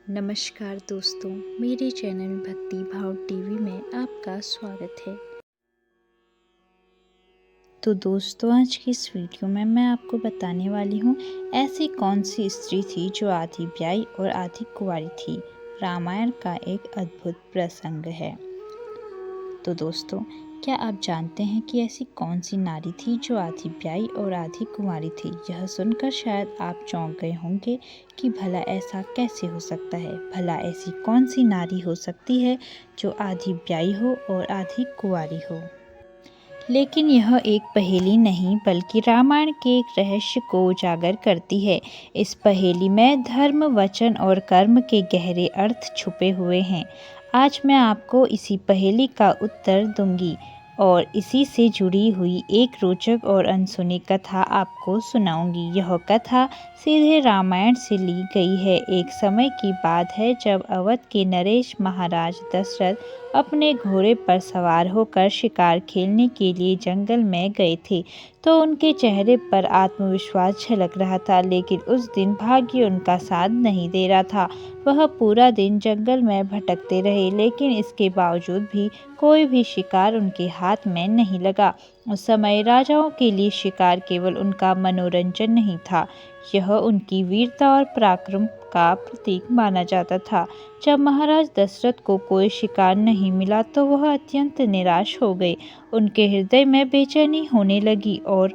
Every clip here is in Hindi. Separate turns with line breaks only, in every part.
नमस्कार दोस्तों, मेरे चैनल भक्ति भाव टीवी में आपका स्वागत है। तो दोस्तों, आज की इस वीडियो में मैं आपको बताने वाली हूँ ऐसी कौन सी स्त्री थी जो आधी ब्याही और आधी कुंवारी थी। रामायण का एक अद्भुत प्रसंग है। तो दोस्तों, क्या आप जानते हैं कि ऐसी कौन सी नारी थी जो आधी ब्याही और आधी कुंवारी थी? यह सुनकर शायद आप चौंक गए होंगे कि भला ऐसा कैसे हो सकता है। भला ऐसी कौन सी नारी हो सकती है जो आधी ब्याही हो और आधी कुंवारी हो। लेकिन यह एक पहेली नहीं बल्कि रामायण के एक रहस्य को उजागर करती है। इस पहेली में धर्म, वचन और कर्म के गहरे अर्थ छुपे हुए हैं। आज मैं आपको इसी पहेली का उत्तर दूंगी और इसी से जुड़ी हुई एक रोचक और अनसुनी कथा आपको सुनाऊंगी। यह कथा सीधे रामायण से ली गई है। एक समय की बात है जब अवध के नरेश महाराज दशरथ अपने घोड़े पर सवार होकर शिकार खेलने के लिए जंगल में गए थे। तो उनके चेहरे पर आत्मविश्वास झलक रहा था, लेकिन उस दिन भाग्य उनका साथ नहीं दे रहा था। वह पूरा दिन जंगल में भटकते रहे, लेकिन इसके बावजूद भी कोई भी शिकार उनके हाथ में नहीं लगा। उस समय राजाओं के लिए शिकार केवल उनका मनोरंजन नहीं था, यह उनकी वीरता और पराक्रम का प्रतीक माना जाता था। जब महाराज दशरथ को कोई शिकार नहीं मिला तो वह अत्यंत निराश हो गए। उनके हृदय में बेचैनी होने लगी और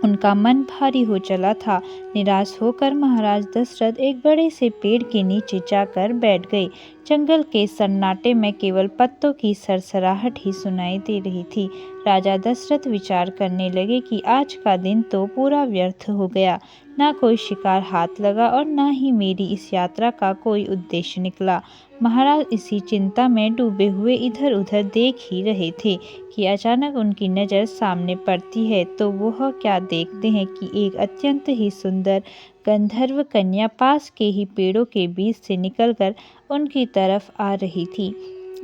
उनका मन भारी हो चला था। निराश होकर महाराज दशरथ एक बड़े से पेड़ के नीचे जाकर बैठ गए। जंगल के सन्नाटे में केवल पत्तों की सरसराहट ही सुनाई दे रही थी। राजा दशरथ विचार करने लगे कि आज का दिन तो पूरा व्यर्थ हो गया। ना कोई शिकार हाथ लगा और ना ही मेरी इस यात्रा का कोई उद्देश्य निकला। महाराज इसी चिंता में डूबे हुए इधर उधर देख ही रहे थे कि अचानक उनकी नज़र सामने पड़ती है। तो वह क्या देखते हैं कि एक अत्यंत ही सुंदर गंधर्व कन्या पास के ही पेड़ों के बीच से निकलकर उनकी तरफ आ रही थी।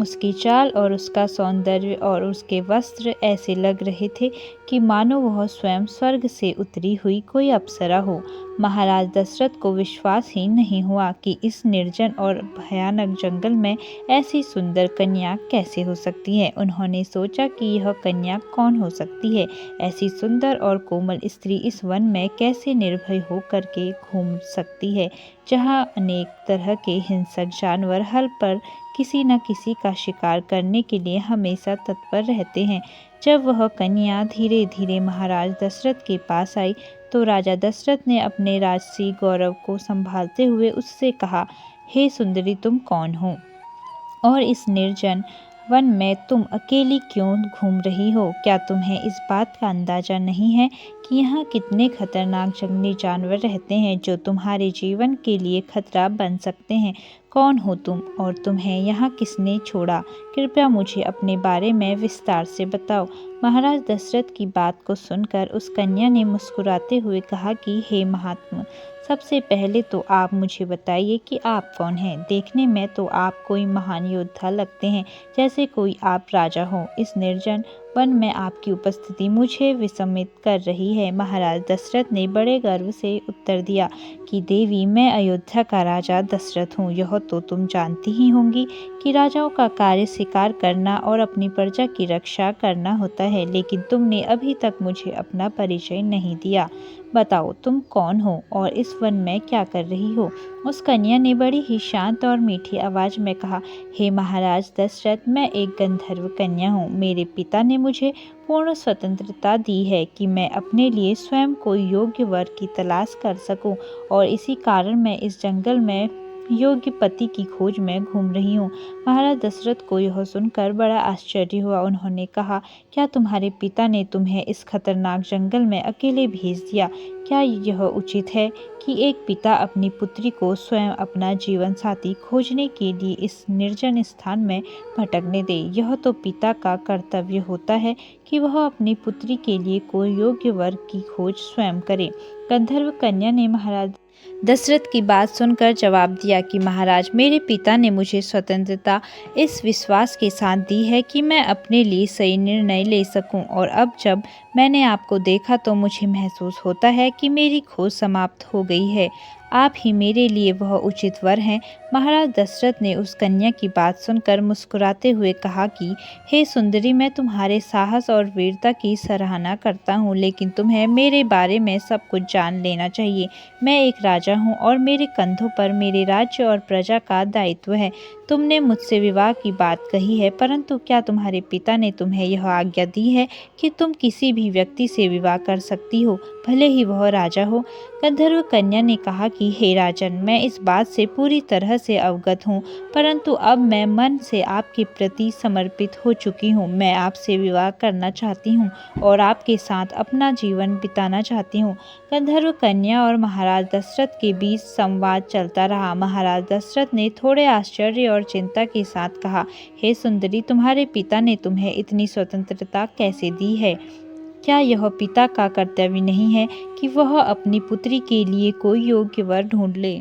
उसकी चाल और उसका सौंदर्य और उसके वस्त्र ऐसे लग रहे थे कि मानो वह स्वयं स्वर्ग से उतरी हुई कोई अप्सरा हो। महाराज दशरथ को विश्वास ही नहीं हुआ कि इस निर्जन और भयानक जंगल में ऐसी सुंदर कन्या कैसे हो सकती है। उन्होंने सोचा कि यह कन्या कौन हो सकती है। ऐसी सुंदर और कोमल स्त्री इस वन में कैसे निर्भय होकर के घूम सकती है, जहाँ अनेक तरह के हिंसक जानवर हल पर किसी न किसी का शिकार करने के लिए हमेशा तत्पर रहते हैं। जब वह कन्या धीरे धीरे महाराज दशरथ के पास आई तो राजा दशरथ ने अपने राजसी गौरव को संभालते हुए उससे कहा, हे सुंदरी, तुम कौन हो और इस निर्जन वन में तुम अकेली क्यों घूम रही हो? क्या तुम्हें इस बात का अंदाजा नहीं है कि यहाँ कितने खतरनाक जंगली जानवर रहते हैं जो तुम्हारे जीवन के लिए खतरा बन सकते हैं? कौन हो तुम और तुम्हें यहाँ किसने छोड़ा? कृपया मुझे अपने बारे में विस्तार से बताओ। महाराज दशरथ की बात को सुनकर उस कन्या ने मुस्कुराते हुए कहा कि हे महात्मा, सबसे पहले तो आप मुझे बताइए कि आप कौन हैं। देखने में तो आप कोई महान योद्धा लगते हैं, जैसे कोई आप राजा हो। इस निर्जन वन में आपकी उपस्थिति मुझे विस्मित कर रही है। महाराज दशरथ ने बड़े गर्व से उत्तर दिया कि देवी, मैं अयोध्या का राजा दशरथ हूँ। यह तो तुम जानती ही होंगी कि राजाओं का कार्य शिकार करना और अपनी प्रजा की रक्षा करना होता है, लेकिन तुमने अभी तक मुझे अपना परिचय नहीं दिया। बताओ, तुम कौन हो और इस वन में क्या कर रही हो? उस कन्या ने बड़ी ही शांत और मीठी आवाज में कहा, हे महाराज दशरथ, मैं एक गंधर्व कन्या हूँ। मेरे पिता ने मुझे पूर्ण स्वतंत्रता दी है कि मैं अपने लिए स्वयं कोई योग्य वर की तलाश कर सकूं, और इसी कारण मैं इस जंगल में योग्य पति की खोज में घूम रही हूँ। महाराज दशरथ को यह सुनकर बड़ा आश्चर्य हुआ। उन्होंने कहा, क्या तुम्हारे पिता ने तुम्हें इस खतरनाक जंगल में अकेले भेज दिया? क्या यह उचित है कि एक पिता अपनी पुत्री को स्वयं अपना जीवन साथी खोजने के लिए इस निर्जन स्थान में भटकने दे? यह तो पिता का कर्तव्य होता है कि वह अपनी पुत्री के लिए कोई योग्य वर की खोज स्वयं करे। गंधर्व कन्या ने महाराज दशरथ की बात सुनकर जवाब दिया कि महाराज, मेरे पिता ने मुझे स्वतंत्रता इस विश्वास के साथ दी है कि मैं अपने लिए सही निर्णय ले सकूं, और अब जब मैंने आपको देखा तो मुझे महसूस होता है कि मेरी खोज समाप्त हो गई है। आप ही मेरे लिए वह उचित वर हैं। महाराज दशरथ ने उस कन्या की बात सुनकर मुस्कुराते हुए कहा कि हे सुंदरी, मैं तुम्हारे साहस और वीरता की सराहना करता हूँ, लेकिन तुम्हें मेरे बारे में सब कुछ जान लेना चाहिए। मैं एक राजा हूँ और मेरे कंधों पर मेरे राज्य और प्रजा का दायित्व है। तुमने मुझसे विवाह की बात कही है, परंतु क्या तुम्हारे पिता ने तुम्हें यह आज्ञा दी है कि तुम किसी भी व्यक्ति से विवाह कर सकती हो, भले ही वह राजा हो? गंधर्व कन्या ने कहा कि हे राजन, मैं इस बात से पूरी तरह से अवगत हूँ, परंतु अब मैं मन से आपके प्रति समर्पित हो चुकी हूँ। मैं आपसे विवाह करना चाहती हूँ और आपके साथ अपना जीवन बिताना चाहती हूँ। गंधर्व कन्या और महाराज दशरथ के बीच संवाद चलता रहा। महाराज दशरथ ने थोड़े आश्चर्य और चिंता के साथ कहा, हे सुंदरी, तुम्हारे पिता ने तुम्हें इतनी स्वतंत्रता कैसे दी है? क्या यह पिता का कर्तव्य नहीं है कि वह अपनी पुत्री के लिए कोई योग्य वर ढूंढ ले?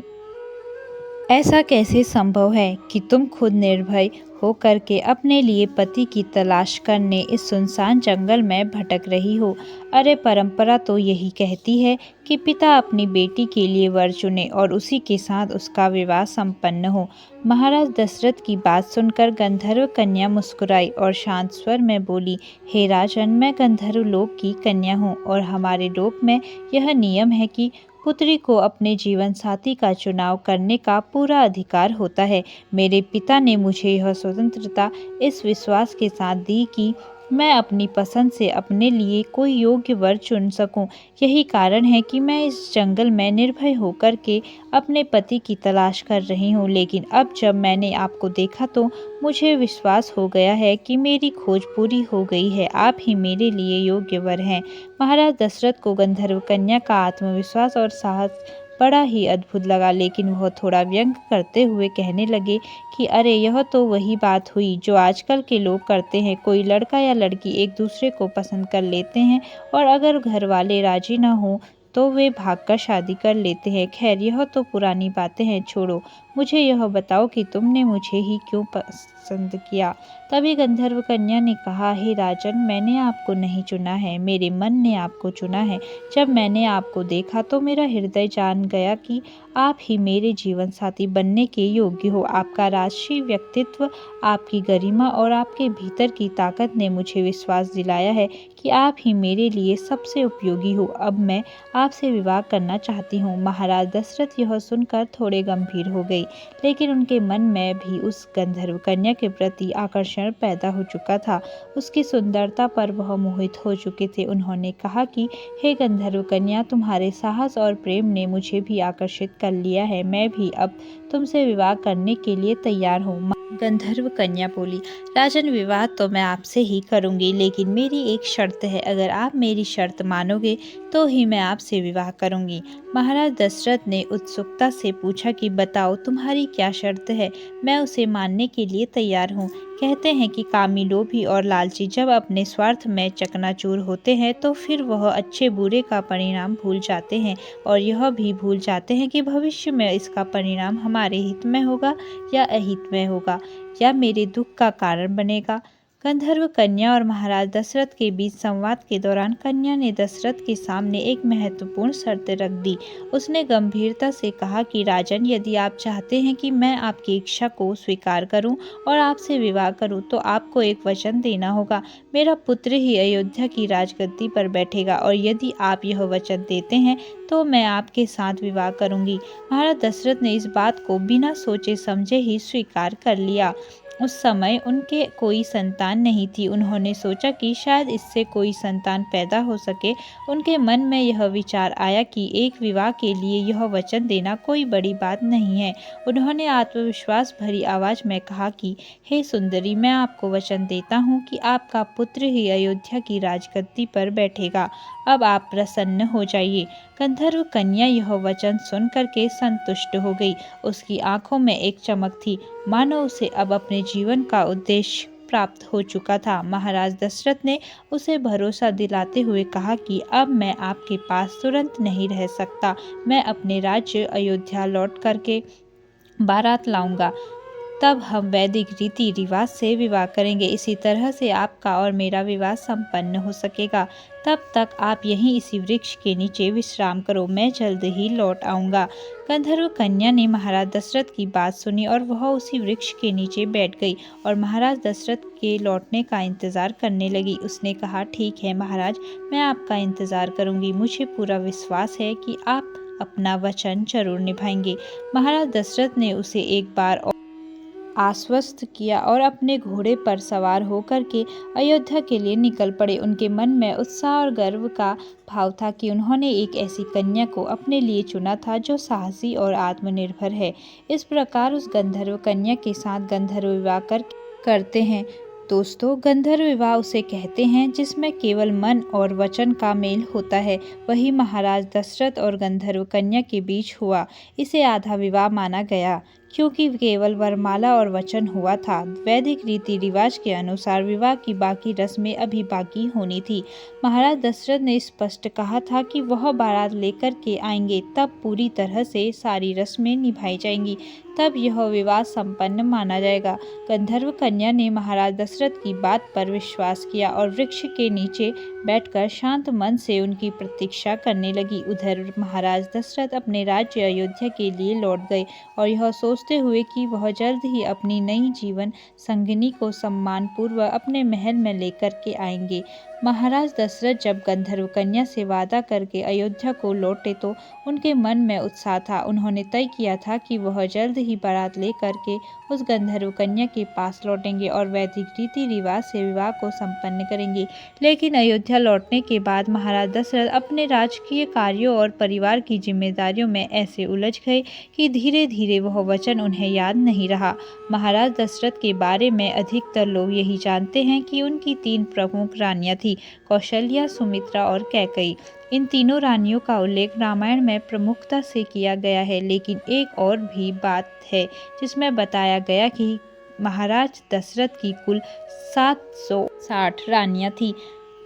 ऐसा कैसे संभव है कि तुम खुद निर्भय होकर के अपने लिए पति की तलाश करने इस सुनसान जंगल में भटक रही हो? अरे, परंपरा तो यही कहती है कि पिता अपनी बेटी के लिए वर चुने और उसी के साथ उसका विवाह संपन्न हो। महाराज दशरथ की बात सुनकर गंधर्व कन्या मुस्कुराई और शांत स्वर में बोली, हे राजन, मैं गंधर्व लोक की कन्या हूँ और हमारे लोक में यह नियम है कि पुत्री को अपने जीवन साथी का चुनाव करने का पूरा अधिकार होता है। मेरे पिता ने मुझे यह स्वतंत्रता इस विश्वास के साथ दी कि मैं अपनी पसंद से अपने लिए कोई योग्य वर चुन सकूं। यही कारण है कि मैं इस जंगल में निर्भय होकर के अपने पति की तलाश कर रही हूं। लेकिन अब जब मैंने आपको देखा तो मुझे विश्वास हो गया है कि मेरी खोज पूरी हो गई है। आप ही मेरे लिए योग्य वर हैं। महाराज दशरथ को गंधर्व कन्या का आत्मविश्वास और साहस बड़ा ही अद्भुत लगा, लेकिन वह थोड़ा व्यंग करते हुए कहने लगे कि अरे, यह तो वही बात हुई जो आजकल के लोग करते हैं। कोई लड़का या लड़की एक दूसरे को पसंद कर लेते हैं और अगर घर वाले राजी ना हो तो वे भागकर शादी कर लेते हैं। खैर, यह तो पुरानी बातें हैं, छोड़ो। मुझे यह बताओ कि तुमने मुझे ही क्यों पसंद किया? तभी गंधर्व कन्या ने कहा, हे राजन, मैंने आपको नहीं चुना है, मेरे मन ने आपको चुना है। जब मैंने आपको देखा तो मेरा हृदय जान गया कि आप ही मेरे जीवन साथी बनने के योग्य हो। आपका राजसी व्यक्तित्व, आपकी गरिमा और आपके भीतर की ताकत ने मुझे विश्वास दिलाया है कि आप ही मेरे लिए सबसे उपयोगी हो। अब मैं आपसे विवाह करना चाहती हूँ। महाराज दशरथ यह सुनकर थोड़े गंभीर हो गए, लेकिन उनके मन में भी उस गंधर्व कन्या के प्रति आकर्षण पैदा हो चुका था। उसकी सुंदरता पर वह मोहित हो चुके थे। उन्होंने कहा कि हे गंधर्व कन्या, तुम्हारे साहस और प्रेम ने मुझे भी आकर्षित कर लिया है। मैं भी अब तुमसे विवाह करने के लिए तैयार हूँ। गंधर्व कन्या बोली, राजन, विवाह तो मैं आपसे ही करूंगी, लेकिन मेरी एक शर्त है। अगर आप मेरी शर्त मानोगे तो ही मैं आपसे विवाह करूंगी। महाराज दशरथ ने उत्सुकता से पूछा कि बताओ, तुम्हारी क्या शर्त है? मैं उसे मानने के लिए तैयार हूँ। कहते हैं कि कामी, लोभी और लालची जब अपने स्वार्थ में चकनाचूर होते हैं तो फिर वह अच्छे बुरे का परिणाम भूल जाते हैं और यह भी भूल जाते हैं कि भविष्य में इसका परिणाम हमारे हित में होगा या अहित में होगा, या मेरे दुख का कारण बनेगा। गंधर्व कन्या और महाराज दशरथ के बीच संवाद के दौरान कन्या ने दशरथ के सामने एक महत्वपूर्ण शर्त रख दी। उसने गंभीरता से कहा कि राजन, यदि आप चाहते हैं कि मैं आपकी इच्छा को स्वीकार करूं और आपसे विवाह करूं, तो आपको एक वचन देना होगा। मेरा पुत्र ही अयोध्या की राजगद्दी पर बैठेगा और यदि आप यह वचन देते हैं तो मैं आपके साथ विवाह करूंगी। महाराज दशरथ ने इस बात को बिना सोचे समझे ही स्वीकार कर लिया। उस समय उनके कोई संतान नहीं थी। उन्होंने सोचा कि शायद इससे कोई संतान पैदा हो सके। उनके मन में यह विचार आया कि एक विवाह के लिए यह वचन देना कोई बड़ी बात नहीं है। उन्होंने आत्मविश्वास भरी आवाज में कहा कि हे सुंदरी, मैं आपको वचन देता हूँ कि आपका पुत्र ही अयोध्या की राजगद्दी पर बैठेगा। अब आप प्रसन्न हो जाइए। गंधर्व कन्या यह वचन सुनकर के संतुष्ट हो गई। उसकी आंखों में एक चमक थी, मानो उसे अब अपने जीवन का उद्देश्य प्राप्त हो चुका था। महाराज दशरथ ने उसे भरोसा दिलाते हुए कहा कि अब मैं आपके पास तुरंत नहीं रह सकता। मैं अपने राज्य अयोध्या लौट करके बारात लाऊंगा। तब हम वैदिक रीति रिवाज से विवाह करेंगे। इसी तरह से आपका और मेरा विवाह संपन्न हो सकेगा। तब तक आप यहीं इसी वृक्ष के नीचे विश्राम करो, मैं जल्द ही लौट आऊंगा। गंधर्व कन्या ने महाराज दशरथ की बात सुनी और वह उसी वृक्ष के नीचे बैठ गई और महाराज दशरथ के लौटने का इंतजार करने लगी। उसने कहा, ठीक है महाराज, मैं आपका इंतजार करूंगी। मुझे पूरा विश्वास है कि आप अपना वचन जरूर निभाएंगे। महाराज दशरथ ने उसे एक बार और आश्वस्त किया और अपने घोड़े पर सवार होकर के अयोध्या के लिए निकल पड़े। उनके मन में उत्साह और गर्व का भाव था कि उन्होंने एक ऐसी कन्या को अपने लिए चुना था जो साहसी और आत्मनिर्भर है। इस प्रकार उस गंधर्व कन्या के साथ गंधर्व विवाह करते हैं। दोस्तों, गंधर्व विवाह उसे कहते हैं जिसमें केवल मन और वचन का मेल होता है। वही महाराज दशरथ और गंधर्व कन्या के बीच हुआ। इसे आधा विवाह माना गया क्योंकि केवल वरमाला और वचन हुआ था। वैदिक रीति रिवाज के अनुसार विवाह की बाकी रस्में अभी बाकी होनी थी। महाराज दशरथ ने स्पष्ट कहा था कि वह बारात लेकर के आएंगे, तब पूरी तरह से सारी रस्में निभाई जाएंगी, तब यह विवाह संपन्न माना जाएगा। गंधर्व कन्या ने महाराज दशरथ की बात पर विश्वास किया और वृक्ष के नीचे बैठकर शांत मन से उनकी प्रतीक्षा करने लगी। उधर महाराज दशरथ अपने राज्य अयोध्या के लिए लौट गए और यह सोचते हुए कि वह जल्द ही अपनी नई जीवन संगिनी को सम्मानपूर्वक अपने महल में लेकर के आएंगे। महाराज दशरथ जब गंधर्व कन्या से वादा करके अयोध्या को लौटे तो उनके मन में उत्साह था। उन्होंने तय किया था कि वह जल्द ही बारात लेकर के उस गंधर्व कन्या के पास लौटेंगे और वैदिक रीति रिवाज से विवाह को संपन्न करेंगे। लेकिन अयोध्या लौटने के बाद महाराज दशरथ अपने राजकीय कार्यों और परिवार की जिम्मेदारियों में ऐसे उलझ गए कि धीरे धीरे वह वचन उन्हें याद नहीं रहा। महाराज दशरथ के बारे में अधिकतर लोग यही जानते हैं कि उनकी 3 प्रमुख रानियां थीं, कौशल्या, सुमित्रा और कैकेयी। इन तीनों रानियों का उल्लेख रामायण में प्रमुखता से किया गया है, लेकिन एक और भी बात है जिसमें बताया गया कि महाराज दशरथ की कुल 760 रानियां थीं।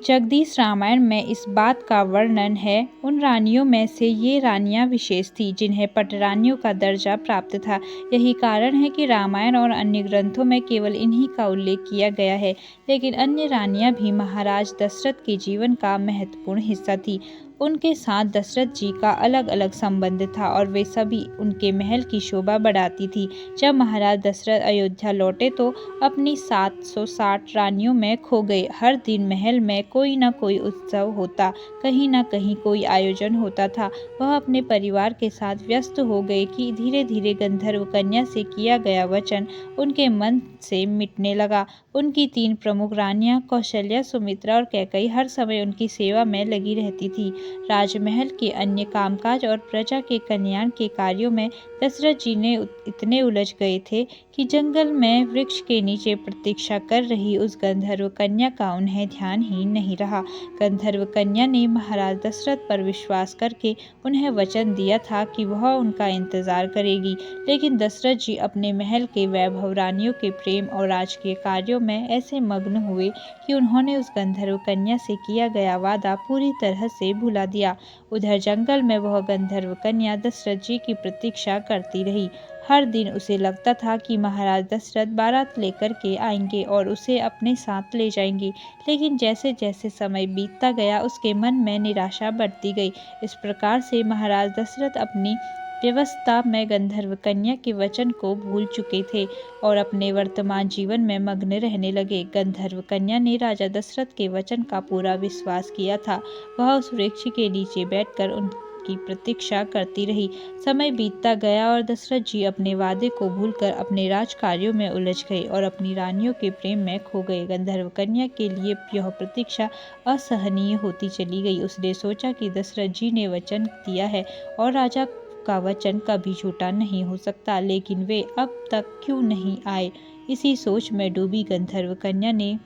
जगदीश रामायण में इस बात का वर्णन है। उन रानियों में से ये रानियां विशेष थीं जिन्हें पटरानियों का दर्जा प्राप्त था। यही कारण है कि रामायण और अन्य ग्रंथों में केवल इन्हीं का उल्लेख किया गया है, लेकिन अन्य रानियां भी महाराज दशरथ के जीवन का महत्वपूर्ण हिस्सा थीं। उनके साथ दशरथ जी का अलग अलग संबंध था और वे सभी उनके महल की शोभा बढ़ाती थी। जब महाराज दशरथ अयोध्या लौटे तो अपनी 760 रानियों में खो गए। हर दिन महल में कोई न कोई उत्सव होता, कहीं न कहीं कोई आयोजन होता था। वह अपने परिवार के साथ व्यस्त हो गए कि धीरे धीरे गंधर्व कन्या से किया गया वचन उनके मन से मिटने लगा। उनकी 3 प्रमुख रानियां कौशल्या, सुमित्रा और कैकेयी हर समय उनकी सेवा में लगी रहती थी। राजमहल के अन्य कामकाज और प्रजा के कल्याण के कार्यों में दशरथ जी ने इतने उलझ गए थे कि जंगल में वृक्ष के नीचे प्रतीक्षा कर रही उस गंधर्व कन्या का उन्हें ध्यान ही नहीं रहा। गंधर्व कन्या ने महाराज दशरथ पर विश्वास करके उन्हें वचन दिया था कि वह उनका इंतजार करेगी, लेकिन दशरथ जी अपने महल के वैभव, रानियों के प्रेम और राजकीय कार्यों में ऐसे मग्न हुए कि उन्होंने उस गंधर्व कन्या से किया गया वादा पूरी तरह से भुला दिया। उधर जंगल में वह गंधर्व कन्या दशरथ जी की प्रतीक्षा करती रही। हर दिन उसे लगता था कि महाराज दशरथ बारात लेकर के आएंगे और उसे अपने साथ ले जाएंगे, लेकिन जैसे जैसे समय बीतता गया उसके मन में निराशा बढ़ती गई। इस प्रकार से महाराज दशरथ अपनी व्यवस्था में गंधर्व कन्या के वचन को भूल चुके थे और अपने वर्तमान जीवन में मग्न रहने लगे। गंधर्व कन्या ने राजा दशरथ के वचन का पूरा विश्वास किया था। वह उस वृक्ष के नीचे बैठकर उनकी प्रतीक्षा करती रही। समय बीतता गया और दशरथ जी अपने वादे को भूलकर अपने राज कार्यों में उलझ गए और अपनी रानियों के प्रेम में खो गए। गंधर्व कन्या के लिए यह प्रतीक्षा असहनीय होती चली गई। उसने सोचा कि दशरथ जी ने वचन दिया है और राजा का वचन कभी झूठा नहीं हो सकता, लेकिन वे अब तक क्यों नहीं आए। इसी सोच में डूबी गंधर्व कन्या ने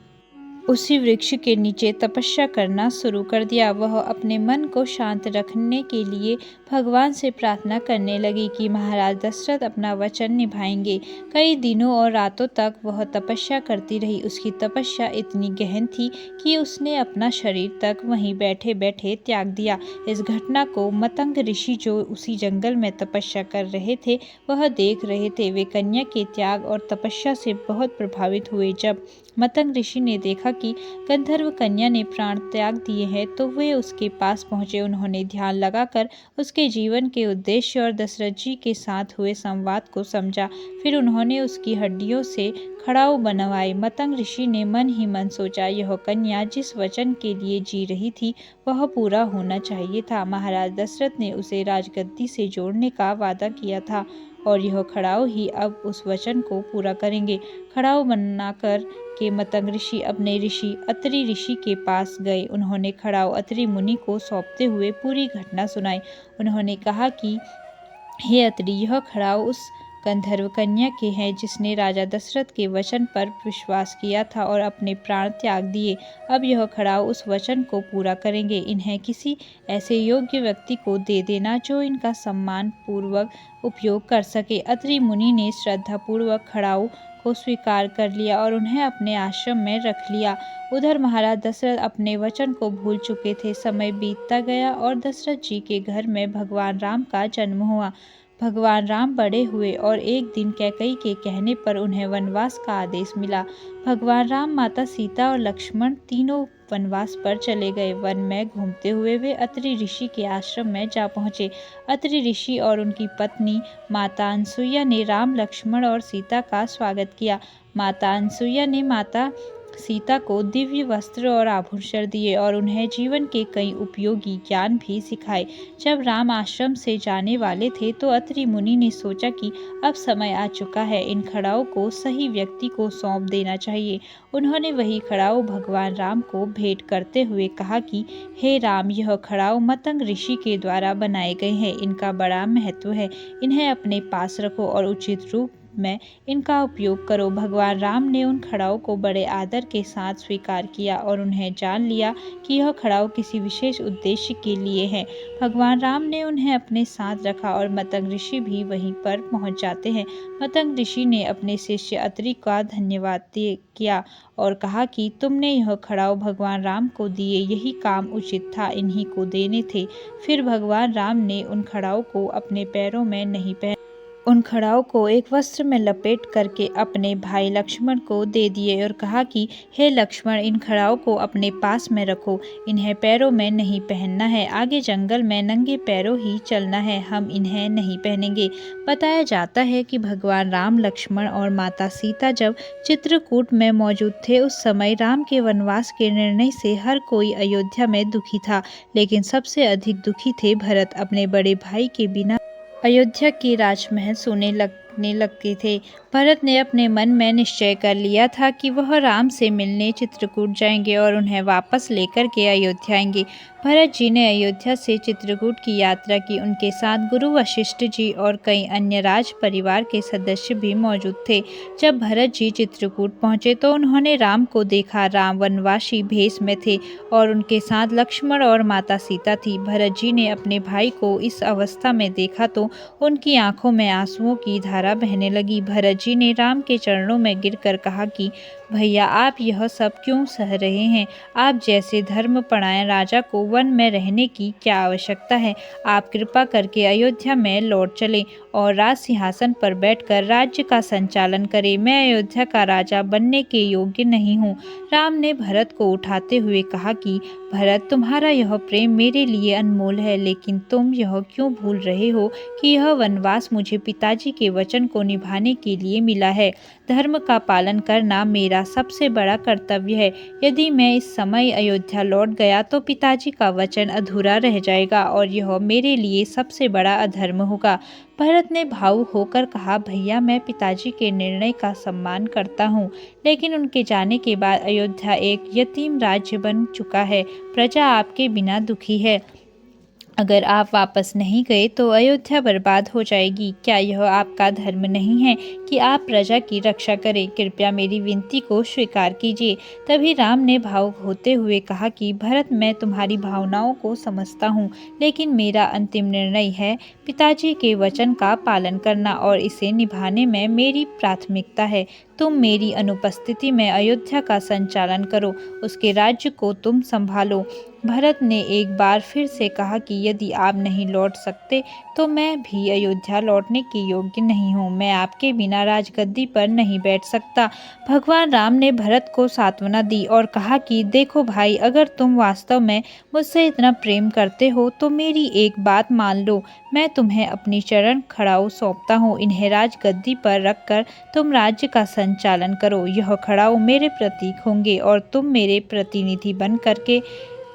उसी वृक्ष के नीचे तपस्या करना शुरू कर दिया। वह अपने मन को शांत रखने के लिए भगवान से प्रार्थना करने लगी कि महाराज दशरथ अपना वचन निभाएंगे। कई दिनों और रातों तक वह तपस्या करती रही। उसकी तपस्या इतनी गहन थी कि उसने अपना शरीर तक वहीं बैठे बैठे त्याग दिया। इस घटना को मतंग ऋषि, जो उसी जंगल में तपस्या कर रहे थे, वह देख रहे थे। वे कन्या के त्याग और तपस्या से बहुत प्रभावित हुए। जब मतंग ऋषि ने देखा कि गंधर्व कन्या ने प्राण त्याग दिए हैं, तो वे उसके पास पहुंचे। उन्होंने ध्यान लगाकर उसके जीवन के उद्देश्य और दशरथ जी के साथ हुए संवाद को समझा। फिर उन्होंने उसकी हड्डियों से खड़ाऊ बनवाए। मतंग ऋषि ने मन ही मन सोचा, यह कन्या जिस वचन के लिए जी रही थी वह पूरा होना चाहिए था। महाराज दशरथ ने उसे राजगद्दी से जोड़ने का वादा किया था और यह खड़ाऊ ही अब उस वचन को पूरा करेंगे। खड़ाऊ बनाकर के मतंग ऋषि अपने ऋषि अत्रि ऋषि के पास गए। उन्होंने खड़ाऊ अत्रि मुनि को सौंपते हुए पूरी घटना सुनाई। उन्होंने कहा कि हे अत्रि, यह खड़ाऊ उस गंधर्व कन्या के हैं जिसने राजा दशरथ के वचन पर विश्वास किया था और अपने प्राण त्याग दिए। अब यह खड़ाऊ उस वचन को पूरा करेंगे। इन्हें किसी ऐसे योग्य व्यक्ति को दे देना जो इनका सम्मान पूर्वक उपयोग कर सके। अत्रि मुनि ने श्रद्धा पूर्वक खड़ाऊ को स्वीकार कर लिया और उन्हें अपने आश्रम में रख लिया। उधर महाराज दशरथ अपने वचन को भूल चुके थे। समय बीतता गया और दशरथ जी के घर में भगवान राम का जन्म हुआ। भगवान राम बड़े हुए और एक दिन कैकेयी के कहने पर उन्हें वनवास का आदेश मिला। भगवान राम, माता सीता और लक्ष्मण तीनों वनवास पर चले गए। वन में घूमते हुए वे अत्रि ऋषि के आश्रम में जा पहुंचे। अत्रि ऋषि और उनकी पत्नी माता अनसुईया ने राम, लक्ष्मण और सीता का स्वागत किया। माता अनसुईया ने माता सीता को दिव्य वस्त्र और आभूषण दिए और उन्हें जीवन के कई उपयोगी ज्ञान भी सिखाए। जब राम आश्रम से जाने वाले थे तो अत्रि मुनि ने सोचा कि अब समय आ चुका है, इन खड़ाऊ को सही व्यक्ति को सौंप देना चाहिए। उन्होंने वही खड़ाऊ भगवान राम को भेंट करते हुए कहा कि हे राम, यह खड़ाऊ मतंग ऋषि के द्वारा बनाए गए हैं। इनका बड़ा महत्व है। इन्हें अपने पास रखो और उचित रूप में इनका उपयोग करो। भगवान राम ने उन खड़ाऊ को बड़े आदर के साथ स्वीकार किया और उन्हें जान लिया कि यह खड़ाऊ किसी विशेष उद्देश्य के लिए है। भगवान राम ने उन्हें अपने साथ रखा और मतंग ऋषि भी वहीं पर पहुंच जाते हैं। मतंग ऋषि ने अपने शिष्य अत्रि का धन्यवाद किया और कहा कि तुमने यह खड़ाऊ भगवान राम को दिए, यही काम उचित था, इन्हीं को देने थे। फिर भगवान राम ने उन खड़ाऊ को अपने पैरों में नहीं पहना। उन खड़ाऊ को एक वस्त्र में लपेट करके अपने भाई लक्ष्मण को दे दिए और कहा कि हे लक्ष्मण, इन खड़ाऊ को अपने पास में रखो। इन्हें पैरों में नहीं पहनना है। आगे जंगल में नंगे पैरों ही चलना है। हम इन्हें नहीं पहनेंगे। बताया जाता है कि भगवान राम, लक्ष्मण और माता सीता जब चित्रकूट में मौजूद थे, उस समय राम के वनवास के निर्णय से हर कोई अयोध्या में दुखी था, लेकिन सबसे अधिक दुखी थे भरत। अपने बड़े भाई के बिना अयोध्या के राजमहल सोने लगने लगते थे। भरत ने अपने मन में निश्चय कर लिया था कि वह राम से मिलने चित्रकूट जाएंगे और उन्हें वापस लेकर के अयोध्या आएंगे। भरत जी ने अयोध्या से चित्रकूट की यात्रा की। उनके साथ गुरु वशिष्ठ जी और कई अन्य राज परिवार के सदस्य भी मौजूद थे। जब भरत जी चित्रकूट पहुंचे तो उन्होंने राम को देखा। राम वनवासी भेष में थे और उनके साथ लक्ष्मण और माता सीता थी। भरत जी ने अपने भाई को इस अवस्था में देखा तो उनकी आंखों में आंसुओं की धारा बहने लगी। भरत जी ने राम के चरणों में गिरकर कहा कि भैया, आप यह सब क्यों सह रहे हैं? आप जैसे धर्मपरायण राजा को वन में रहने की क्या आवश्यकता है? आप कृपा करके अयोध्या में लौट चलें और राज सिंहासन पर बैठकर राज्य का संचालन करें। मैं अयोध्या का राजा बनने के योग्य नहीं हूँ। राम ने भरत को उठाते हुए कहा कि भरत, तुम्हारा यह प्रेम मेरे लिए अनमोल है, लेकिन तुम यह क्यों भूल रहे हो कि यह वनवास मुझे पिताजी के वचन को निभाने के लिए मिला है। धर्म का पालन करना मेरा सबसे बड़ा कर्तव्य है। यदि मैं इस समय अयोध्या लौट गया तो पिताजी का वचन अधूरा रह जाएगा और यह मेरे लिए सबसे बड़ा अधर्म होगा। भरत ने भावुक होकर कहा, भैया, मैं पिताजी के निर्णय का सम्मान करता हूँ, लेकिन उनके जाने के बाद अयोध्या एक यतीम राज्य बन चुका है। प्रजा आपके बिना दुखी है। अगर आप वापस नहीं गए तो अयोध्या बर्बाद हो जाएगी। क्या यह आपका धर्म नहीं है कि आप प्रजा की रक्षा करें? कृपया मेरी विनती को स्वीकार कीजिए। तभी राम ने भावुक होते हुए कहा कि भरत, मैं तुम्हारी भावनाओं को समझता हूँ, लेकिन मेरा अंतिम निर्णय है पिताजी के वचन का पालन करना और इसे निभाने में मेरी प्राथमिकता है। तुम मेरी अनुपस्थिति में अयोध्या का संचालन करो, उसके राज्य को तुम संभालो। भरत ने एक बार फिर से कहा कि यदि आप नहीं लौट सकते तो मैं भी अयोध्या लौटने के योग्य नहीं हूँ। मैं आपके बिना राजगद्दी पर नहीं बैठ सकता। भगवान राम ने भरत को सांत्वना दी और कहा कि देखो भाई, अगर तुम वास्तव में मुझसे इतना प्रेम करते हो तो मेरी एक बात मान लो। मैं तुम्हें अपनी चरण खड़ाऊ सौंपता हूँ। इन्हें राजगद्दी पर रखकर तुम राज्य का संचालन करो। यह खड़ाऊ मेरे प्रतीक होंगे और तुम मेरे प्रतिनिधि बन करके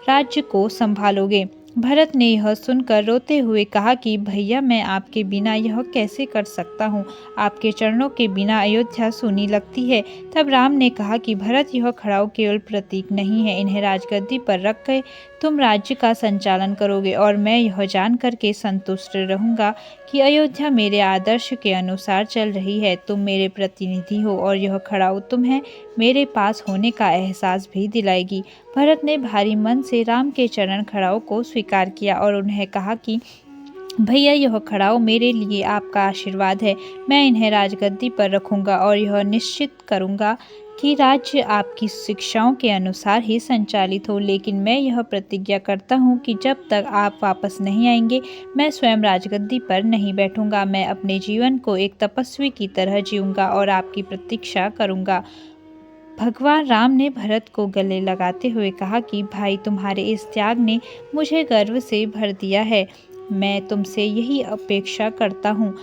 राज्य को संभालोगे। भरत ने यह सुनकर रोते हुए कहा कि भैया, मैं आपके बिना यह कैसे कर सकता हूँ? आपके चरणों के बिना अयोध्या सूनी लगती है। तब राम ने कहा कि भरत, यह खड़ाऊ केवल प्रतीक नहीं है। इन्हें राजगद्दी पर रख कर तुम राज्य का संचालन करोगे और मैं यह जान करके संतुष्ट रहूंगा कि अयोध्या मेरे आदर्श के अनुसार चल रही है। तुम मेरे प्रतिनिधि हो और यह खड़ाऊ तुम्हें मेरे पास होने का एहसास भी दिलाएगी। भरत ने भारी मन से राम के चरण खड़ाऊ को स्वीकार किया और उन्हें कहा कि भैया, यह खड़ाऊ मेरे लिए आपका आशीर्वाद है। मैं इन्हें राजगद्दी पर रखूंगा और यह निश्चित करूंगा कि राज्य आपकी शिक्षाओं के अनुसार ही संचालित हो। लेकिन मैं यह प्रतिज्ञा करता हूँ कि जब तक आप वापस नहीं आएंगे, मैं स्वयं राजगद्दी पर नहीं बैठूंगा। मैं अपने जीवन को एक तपस्वी की तरह जीऊंगा और आपकी प्रतीक्षा करूंगा। भगवान राम ने भरत को गले लगाते हुए कहा कि भाई, तुम्हारे इस त्याग ने मुझे गर्व से भर दिया है। मैं तुमसे यही अपेक्षा करता हूँ।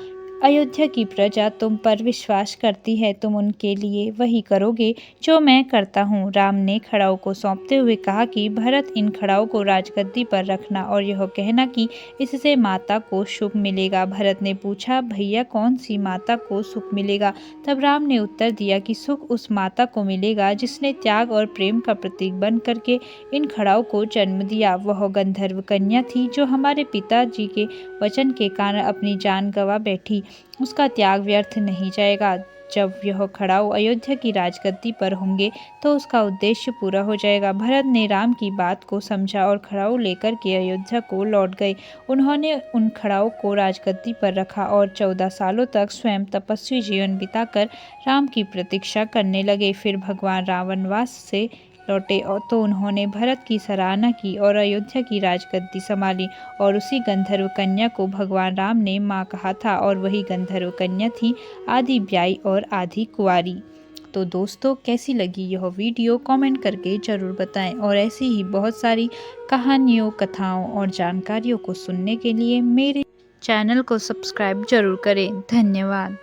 अयोध्या की प्रजा तुम पर विश्वास करती है, तुम उनके लिए वही करोगे जो मैं करता हूँ। राम ने खड़ाऊ को सौंपते हुए कहा कि भरत, इन खड़ाऊ को राजगद्दी पर रखना और यह कहना कि इससे माता को सुख मिलेगा। भरत ने पूछा, भैया, कौन सी माता को सुख मिलेगा? तब राम ने उत्तर दिया कि सुख उस माता को मिलेगा जिसने त्याग और प्रेम का प्रतीक बन करके इन खड़ाऊ को जन्म दिया। वह गंधर्व कन्या थी जो हमारे पिताजी के वचन के कारण अपनी जान गंवा बैठी। उसका त्याग व्यर्थ नहीं जाएगा। जब यह खड़ाऊ अयोध्या की राजगद्दी पर होंगे तो उसका उद्देश्य पूरा हो जाएगा। भरत ने राम की बात को समझा और खड़ाऊ लेकर के अयोध्या को लौट गए। उन्होंने उन खड़ाऊ को राजगद्दी पर रखा और 14 सालों तक स्वयं तपस्वी जीवन बिताकर राम की प्रतीक्षा करने लगे। फिर भगवान राम वनवास से लौटे और तो उन्होंने भरत की सराहना की और अयोध्या की राजगद्दी संभाली। और उसी गंधर्व कन्या को भगवान राम ने माँ कहा था और वही गंधर्व कन्या थी आदि ब्याई और आधी कुंवारी। तो दोस्तों, कैसी लगी यह वीडियो कमेंट करके ज़रूर बताएं और ऐसी ही बहुत सारी कहानियों, कथाओं और जानकारियों को सुनने के लिए मेरे चैनल को सब्सक्राइब जरूर करें। धन्यवाद।